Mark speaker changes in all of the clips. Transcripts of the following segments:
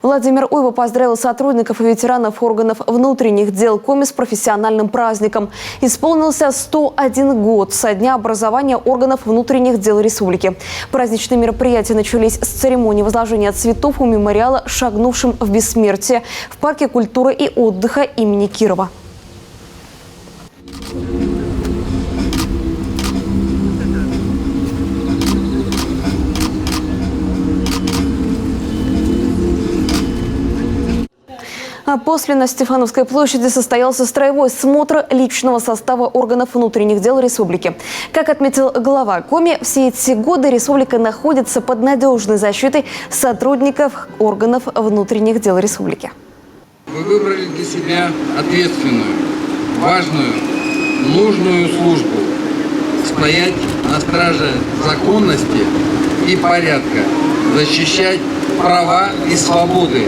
Speaker 1: Владимир Уйва поздравил сотрудников и ветеранов органов внутренних дел Коми с профессиональным праздником. Исполнился 101 год со дня образования органов внутренних дел республики. Праздничные мероприятия начались с церемонии возложения цветов у мемориала «Шагнувшим в бессмертие» в парке культуры и отдыха имени Кирова. А после на Стефановской площади состоялся строевой смотр личного состава органов внутренних дел республики. Как отметил глава Коми, все эти годы республика находится под надежной защитой сотрудников органов внутренних дел республики.
Speaker 2: Вы выбрали для себя ответственную, важную, нужную службу – стоять на страже законности и порядка, защищать права и свободы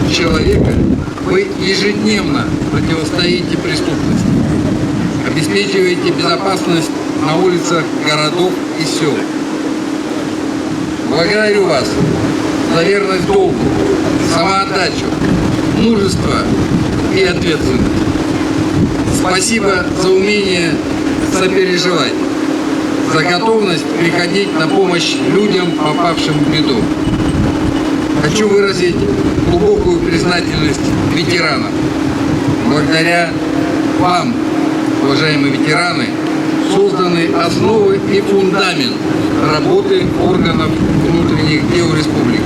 Speaker 2: человека. Вы ежедневно противостоите преступности, обеспечиваете безопасность на улицах городов и сел. Благодарю вас за верность долгу, самоотдачу, мужество и ответственность. Спасибо за умение сопереживать, за готовность приходить на помощь людям, попавшим в беду. Хочу выразить глубокую признательность ветеранам. Благодаря вам, уважаемые ветераны, созданы основы и фундамент работы органов внутренних дел республики.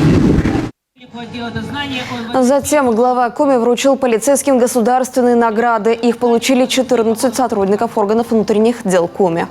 Speaker 1: Затем глава Коми вручил полицейским государственные награды. Их получили 14 сотрудников органов внутренних дел Коми.